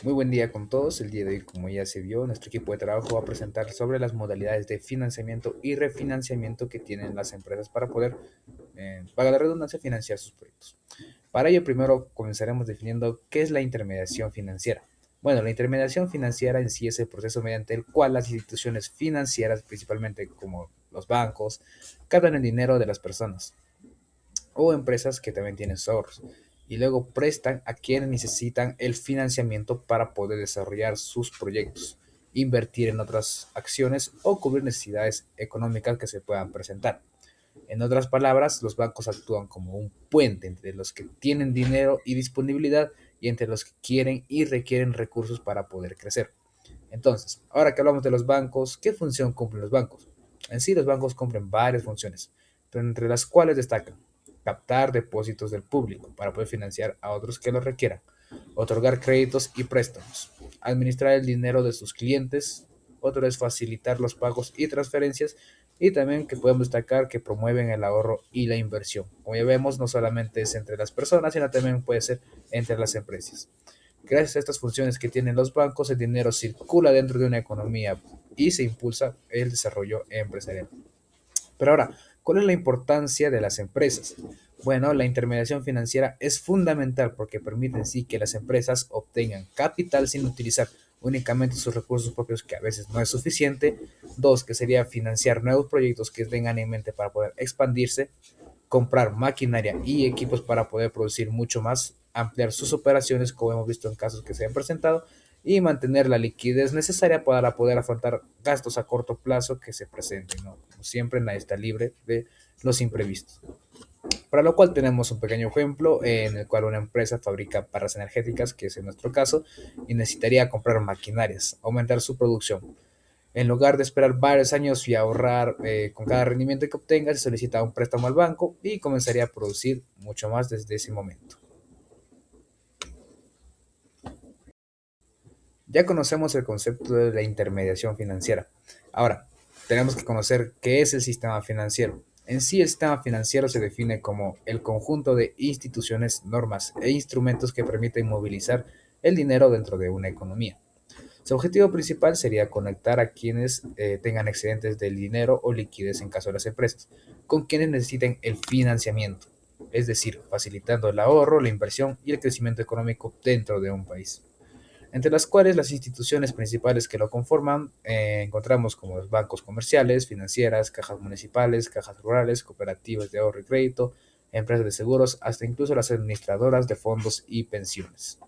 Muy buen día con todos. El día de hoy, como ya se vio, nuestro equipo de trabajo va a presentar sobre las modalidades de financiamiento y refinanciamiento que tienen las empresas para poder, para la redundancia, financiar sus proyectos. Para ello, primero comenzaremos definiendo qué es la intermediación financiera. Bueno, la intermediación financiera en sí es el proceso mediante el cual las instituciones financieras, principalmente como los bancos, captan el dinero de las personas o empresas que también tienen sus ahorros y luego prestan a quienes necesitan el financiamiento para poder desarrollar sus proyectos, invertir en otras acciones o cubrir necesidades económicas que se puedan presentar. En otras palabras, los bancos actúan como un puente entre los que tienen dinero y disponibilidad y entre los que quieren y requieren recursos para poder crecer. Entonces, ahora que hablamos de los bancos, ¿qué función cumplen los bancos? En sí, los bancos cumplen varias funciones, pero entre las cuales destacan captar depósitos del público para poder financiar a otros que lo requieran, otorgar créditos y préstamos, administrar el dinero de sus clientes, otro es facilitar los pagos y transferencias, y también que podemos destacar que promueven el ahorro y la inversión. Como ya vemos, no solamente es entre las personas, sino también puede ser entre las empresas. Gracias a estas funciones que tienen los bancos, el dinero circula dentro de una economía y se impulsa el desarrollo empresarial. Pero ahora, ¿cuál es la importancia de las empresas? Bueno, la intermediación financiera es fundamental porque permite en sí que las empresas obtengan capital sin utilizar únicamente sus recursos propios, que a veces no es suficiente. Dos, que sería financiar nuevos proyectos que tengan en mente para poder expandirse, comprar maquinaria y equipos para poder producir mucho más, ampliar sus operaciones, como hemos visto en casos que se han presentado, y mantener la liquidez necesaria para poder afrontar gastos a corto plazo que se presenten, ¿no? Como siempre, nadie está libre de los imprevistos. Para lo cual tenemos un pequeño ejemplo en el cual una empresa fabrica barras energéticas, que es en nuestro caso, y necesitaría comprar maquinarias, aumentar su producción. En lugar de esperar varios años y ahorrar con cada rendimiento que obtenga, se solicita un préstamo al banco y comenzaría a producir mucho más desde ese momento. Ya conocemos el concepto de la intermediación financiera. Ahora, tenemos que conocer qué es el sistema financiero. En sí, el sistema financiero se define como el conjunto de instituciones, normas e instrumentos que permiten movilizar el dinero dentro de una economía. Su objetivo principal sería conectar a quienes tengan excedentes del dinero o liquidez en caso de las empresas, con quienes necesiten el financiamiento, es decir, facilitando el ahorro, la inversión y el crecimiento económico dentro de un país. Entre las cuales las instituciones principales que lo conforman encontramos como los bancos comerciales, financieras, cajas municipales, cajas rurales, cooperativas de ahorro y crédito, empresas de seguros, hasta incluso las administradoras de fondos y pensiones.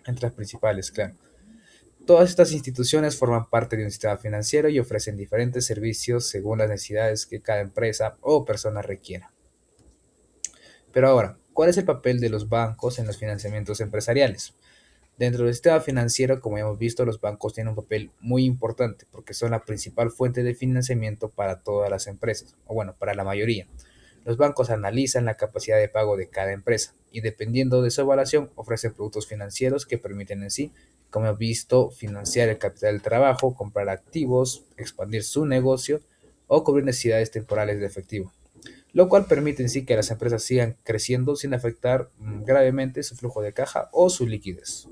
Entre las principales, claro. Todas estas instituciones forman parte de un sistema financiero y ofrecen diferentes servicios según las necesidades que cada empresa o persona requiera. Pero ahora, ¿cuál es el papel de los bancos en los financiamientos empresariales? Dentro del sistema financiero, como ya hemos visto, los bancos tienen un papel muy importante porque son la principal fuente de financiamiento para todas las empresas, o bueno, para la mayoría. Los bancos analizan la capacidad de pago de cada empresa y dependiendo de su evaluación ofrecen productos financieros que permiten en sí, como hemos visto, financiar el capital del trabajo, comprar activos, expandir su negocio o cubrir necesidades temporales de efectivo, lo cual permite en sí que las empresas sigan creciendo sin afectar gravemente su flujo de caja o su liquidez.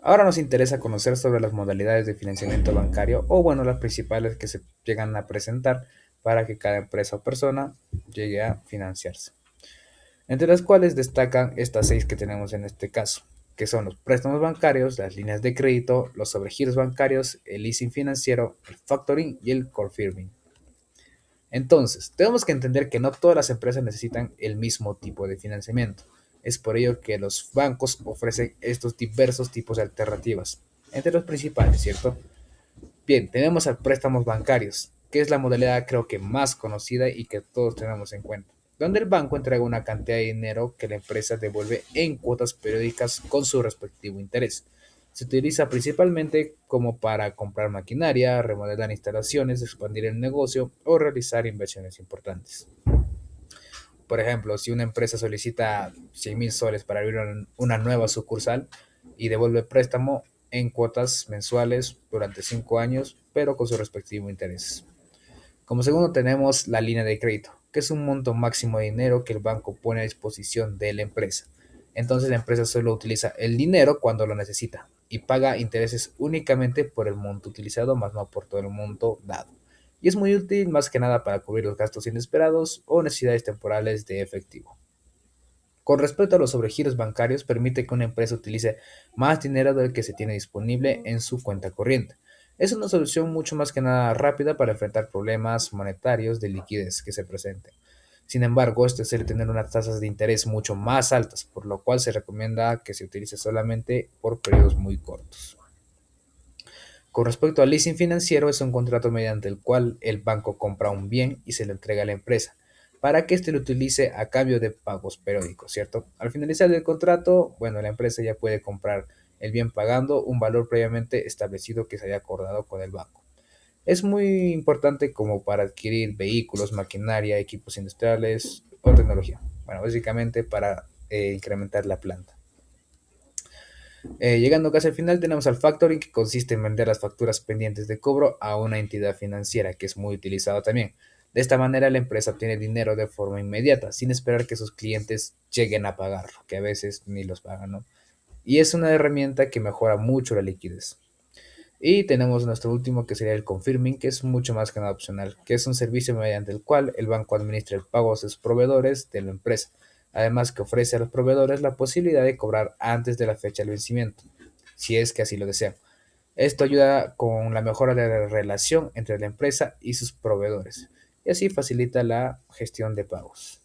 Ahora nos interesa conocer sobre las modalidades de financiamiento bancario o bueno, las principales que se llegan a presentar para que cada empresa o persona llegue a financiarse. Entre las cuales destacan estas seis que tenemos en este caso, que son los préstamos bancarios, las líneas de crédito, los sobregiros bancarios, el leasing financiero, el factoring y el core firming. Entonces, tenemos que entender que no todas las empresas necesitan el mismo tipo de financiamiento. Es por ello que los bancos ofrecen estos diversos tipos de alternativas, entre los principales, ¿cierto? Bien, tenemos a préstamos bancarios, que es la modalidad creo que más conocida y que todos tenemos en cuenta, donde el banco entrega una cantidad de dinero que la empresa devuelve en cuotas periódicas con su respectivo interés. Se utiliza principalmente como para comprar maquinaria, remodelar instalaciones, expandir el negocio o realizar inversiones importantes. Por ejemplo, si una empresa solicita 100.000 soles para abrir una nueva sucursal y devuelve préstamo en cuotas mensuales durante 5 años, pero con su respectivo interés. Como segundo tenemos la línea de crédito, que es un monto máximo de dinero que el banco pone a disposición de la empresa. Entonces la empresa solo utiliza el dinero cuando lo necesita y paga intereses únicamente por el monto utilizado, más no por todo el monto dado. Y es muy útil más que nada para cubrir los gastos inesperados o necesidades temporales de efectivo. Con respecto a los sobregiros bancarios, permite que una empresa utilice más dinero del que se tiene disponible en su cuenta corriente. Es una solución mucho más que nada rápida para enfrentar problemas monetarios de liquidez que se presenten. Sin embargo, esto suele tener unas tasas de interés mucho más altas, por lo cual se recomienda que se utilice solamente por periodos muy cortos. Con respecto al leasing financiero, es un contrato mediante el cual el banco compra un bien y se lo entrega a la empresa para que éste lo utilice a cambio de pagos periódicos, ¿cierto? Al finalizar el contrato, bueno, la empresa ya puede comprar el bien pagando un valor previamente establecido que se haya acordado con el banco. Es muy importante como para adquirir vehículos, maquinaria, equipos industriales o tecnología. Bueno, básicamente para incrementar la planta. Llegando casi al final tenemos al factoring, que consiste en vender las facturas pendientes de cobro a una entidad financiera, que es muy utilizado también. De esta manera la empresa obtiene dinero de forma inmediata, sin esperar que sus clientes lleguen a pagarlo, que a veces ni los pagan, ¿no? Y es una herramienta que mejora mucho la liquidez. Y tenemos nuestro último, que sería el confirming, que es mucho más que nada opcional, que es un servicio mediante el cual el banco administra el pago a sus proveedores de la empresa. Además que ofrece a los proveedores la posibilidad de cobrar antes de la fecha del vencimiento, si es que así lo desean. Esto ayuda con la mejora de la relación entre la empresa y sus proveedores, y así facilita la gestión de pagos.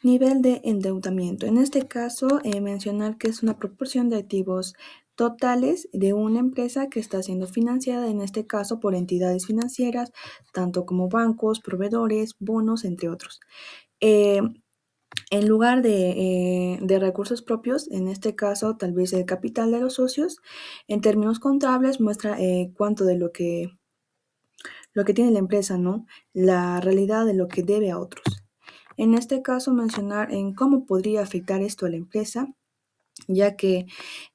Nivel de endeudamiento. En este caso, mencionar que es una proporción de activos totales de una empresa que está siendo financiada, en este caso por entidades financieras, tanto como bancos, proveedores, bonos, entre otros. Eh, en lugar de recursos propios, en este caso tal vez el capital de los socios, en términos contables muestra cuánto de lo que tiene la empresa, ¿no? La realidad de lo que debe a otros. En este caso, mencionar en cómo podría afectar esto a la empresa, ya que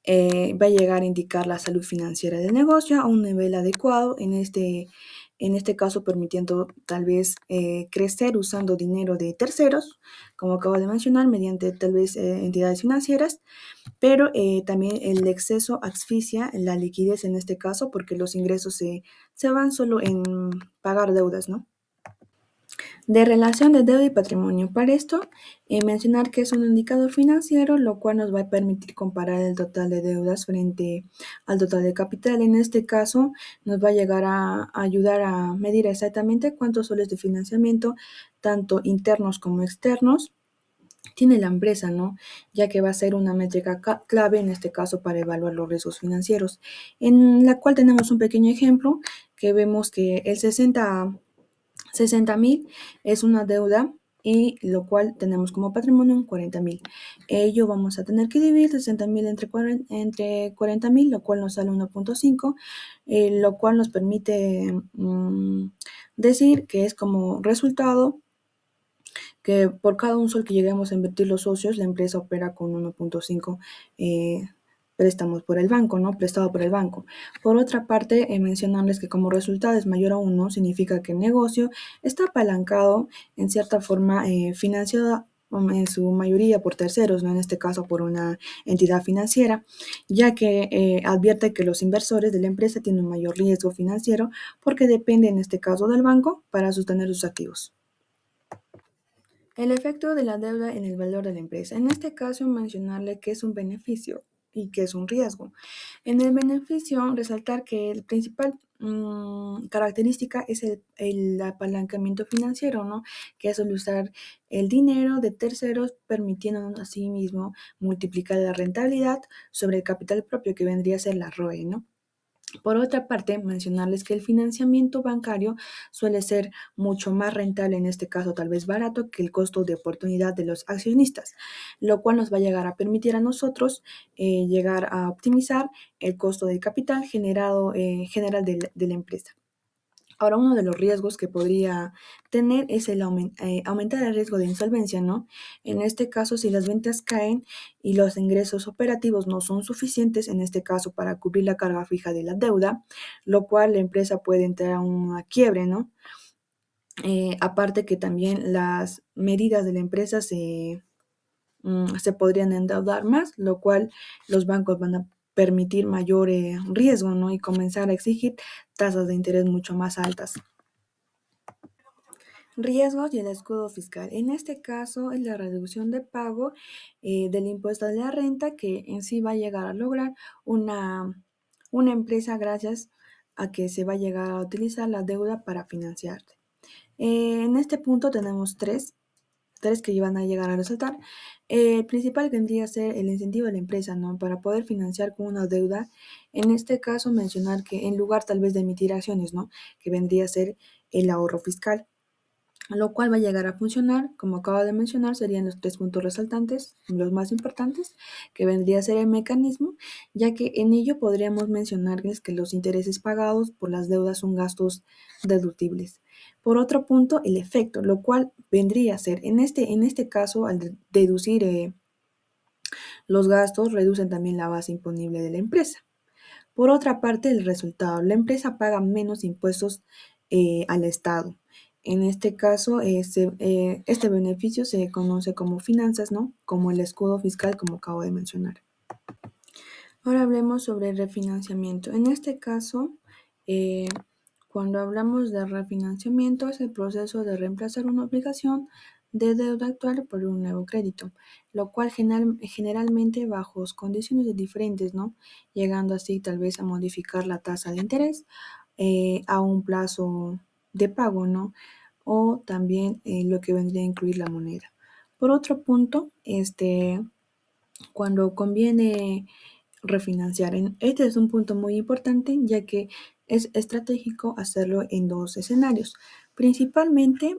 va a llegar a indicar la salud financiera del negocio a un nivel adecuado, en este caso permitiendo tal vez crecer usando dinero de terceros, como acabo de mencionar, mediante tal vez entidades financieras, pero también el exceso asfixia la liquidez en este caso, porque los ingresos se van solo en pagar deudas, ¿no? De relación de deuda y patrimonio. Para esto, mencionar que es un indicador financiero, lo cual nos va a permitir comparar el total de deudas frente al total de capital. En este caso, nos va a llegar a ayudar a medir exactamente cuántos soles de financiamiento, tanto internos como externos, tiene la empresa, ¿no? Ya que va a ser una métrica clave en este caso para evaluar los riesgos financieros, en la cual tenemos un pequeño ejemplo que vemos que el 60.000 es una deuda y lo cual tenemos como patrimonio un 40.000. Ello vamos a tener que dividir 60.000 entre 40.000, lo cual nos sale 1.5, lo cual nos permite decir que es como resultado que por cada un sol que lleguemos a invertir los socios, la empresa opera con 1.5 préstamos por el banco, ¿no? Prestado por el banco. Por otra parte, mencionarles que como resultado es mayor a 1, significa que el negocio está apalancado en cierta forma financiado en su mayoría por terceros, ¿no? En este caso por una entidad financiera, ya que advierte que los inversores de la empresa tienen un mayor riesgo financiero porque depende en este caso del banco para sostener sus activos. El efecto de la deuda en el valor de la empresa. En este caso, mencionarle que es un beneficio y que es un riesgo. En el beneficio, resaltar que el principal característica es el apalancamiento financiero, ¿no? Que es el usar el dinero de terceros, permitiendo así mismo multiplicar la rentabilidad sobre el capital propio, que vendría a ser la ROE, ¿no? Por otra parte, mencionarles que el financiamiento bancario suele ser mucho más rentable, en este caso tal vez barato, que el costo de oportunidad de los accionistas, lo cual nos va a llegar a permitir a nosotros llegar a optimizar el costo de capital generado general de la empresa. Ahora, uno de los riesgos que podría tener es el aumentar el riesgo de insolvencia, ¿no? En este caso, si las ventas caen y los ingresos operativos no son suficientes, en este caso, para cubrir la carga fija de la deuda, lo cual la empresa puede entrar a una quiebre, ¿no? Aparte que también las medidas de la empresa se podrían endeudar más, lo cual los bancos van a permitir mayor riesgo, ¿no? Y comenzar a exigir tasas de interés mucho más altas. Riesgos y el escudo fiscal. En este caso es la reducción de pago del impuesto de la renta que en sí va a llegar a lograr una empresa gracias a que se va a llegar a utilizar la deuda para financiarte. En este punto tenemos tres que van a llegar a resaltar. El principal vendría a ser el incentivo de la empresa, ¿no? Para poder financiar con una deuda. En este caso, mencionar que en lugar tal vez de emitir acciones, ¿no? Que vendría a ser el ahorro fiscal, lo cual va a llegar a funcionar, como acabo de mencionar, serían los 3 puntos resaltantes, los más importantes, que vendría a ser el mecanismo, ya que en ello podríamos mencionarles que los intereses pagados por las deudas son gastos deductibles. Por otro punto, el efecto, lo cual vendría a ser, en este caso, al deducir los gastos, reducen también la base imponible de la empresa. Por otra parte, el resultado. La empresa paga menos impuestos al Estado. En este caso, este beneficio se conoce como finanzas, ¿no? Como el escudo fiscal, como acabo de mencionar. Ahora hablemos sobre el refinanciamiento. En este caso, eh, cuando hablamos de refinanciamiento, es el proceso de reemplazar una obligación de deuda actual por un nuevo crédito, lo cual generalmente bajo condiciones diferentes, ¿no? Llegando así tal vez a modificar la tasa de interés a un plazo de pago, ¿no? O también lo que vendría a incluir la moneda. Por otro punto, cuando conviene refinanciar. Este es un punto muy importante ya que es estratégico hacerlo en dos escenarios. Principalmente,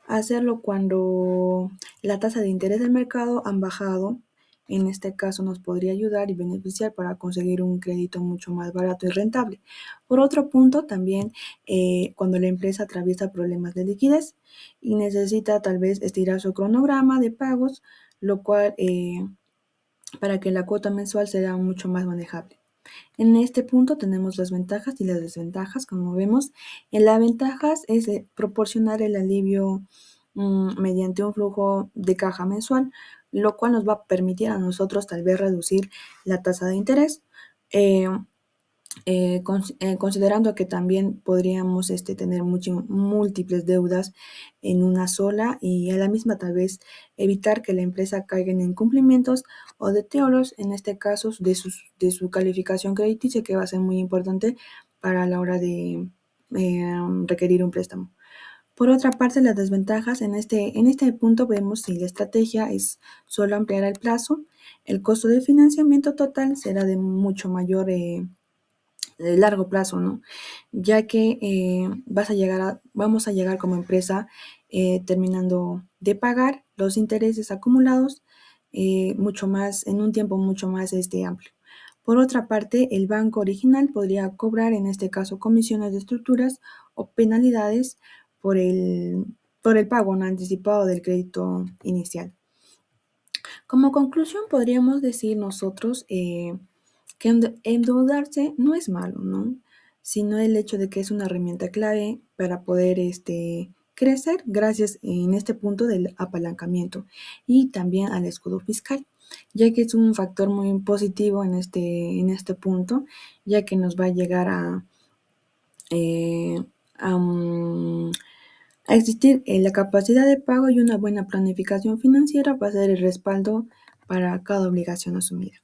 hacerlo cuando la tasa de interés del mercado han bajado. En este caso nos podría ayudar y beneficiar para conseguir un crédito mucho más barato y rentable. Por otro punto, también cuando la empresa atraviesa problemas de liquidez y necesita tal vez estirar su cronograma de pagos, lo cual para que la cuota mensual sea mucho más manejable. En este punto tenemos las ventajas y las desventajas, como vemos. En las ventajas es proporcionar el alivio mediante un flujo de caja mensual, lo cual nos va a permitir a nosotros tal vez reducir la tasa de interés. Eh, considerando que también podríamos tener múltiples deudas en una sola y a la misma tal vez evitar que la empresa caiga en incumplimientos o deterioros, en este caso de su calificación crediticia, que va a ser muy importante para la hora de requerir un préstamo. Por otra parte, las desventajas en este punto vemos si la estrategia es solo ampliar el plazo, el costo de financiamiento total será de mucho mayor de largo plazo, ¿no? Ya que vamos a llegar como empresa terminando de pagar los intereses acumulados mucho más, en un tiempo mucho más amplio. Por otra parte, el banco original podría cobrar, en este caso, comisiones de estructuras o penalidades por el pago no anticipado del crédito inicial. Como conclusión, podríamos decir nosotros que endeudarse no es malo, ¿no? Sino el hecho de que es una herramienta clave para poder crecer gracias en este punto del apalancamiento y también al escudo fiscal, ya que es un factor muy positivo en este punto, ya que nos va a llegar eh, a, mm, a existir la capacidad de pago y una buena planificación financiera va a ser el respaldo para cada obligación asumida.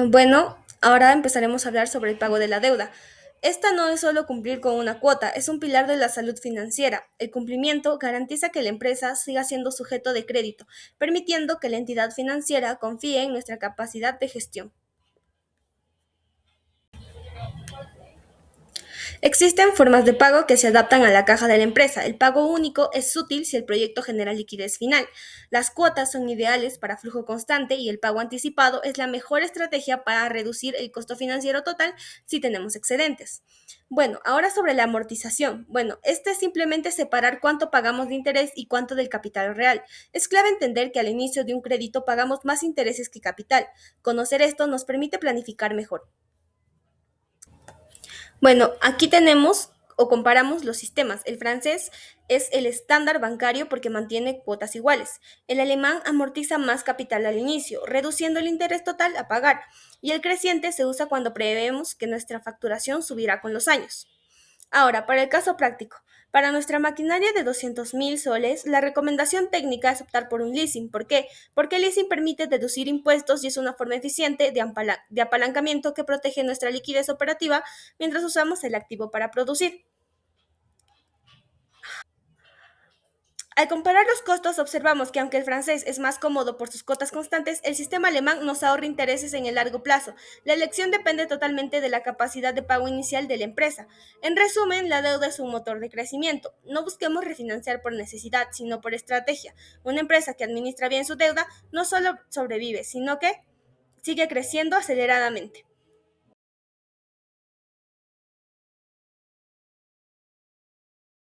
Bueno, ahora empezaremos a hablar sobre el pago de la deuda. Esta no es solo cumplir con una cuota, es un pilar de la salud financiera. El cumplimiento garantiza que la empresa siga siendo sujeto de crédito, permitiendo que la entidad financiera confíe en nuestra capacidad de gestión. Existen formas de pago que se adaptan a la caja de la empresa. El pago único es útil si el proyecto genera liquidez final. Las cuotas son ideales para flujo constante y el pago anticipado es la mejor estrategia para reducir el costo financiero total si tenemos excedentes. Bueno, ahora sobre la amortización. Bueno, este es simplemente separar cuánto pagamos de interés y cuánto del capital real. Es clave entender que al inicio de un crédito pagamos más intereses que capital. Conocer esto nos permite planificar mejor. Bueno, aquí tenemos o comparamos los sistemas. El francés es el estándar bancario porque mantiene cuotas iguales. El alemán amortiza más capital al inicio, reduciendo el interés total a pagar. Y el creciente se usa cuando prevemos que nuestra facturación subirá con los años. Ahora, para el caso práctico, para nuestra maquinaria de 200.000 soles, la recomendación técnica es optar por un leasing. ¿Por qué? Porque el leasing permite deducir impuestos y es una forma eficiente de apalancamiento que protege nuestra liquidez operativa mientras usamos el activo para producir. Al comparar los costos, observamos que aunque el francés es más cómodo por sus cuotas constantes, el sistema alemán nos ahorra intereses en el largo plazo. La elección depende totalmente de la capacidad de pago inicial de la empresa. En resumen, la deuda es un motor de crecimiento. No busquemos refinanciar por necesidad, sino por estrategia. Una empresa que administra bien su deuda no solo sobrevive, sino que sigue creciendo aceleradamente.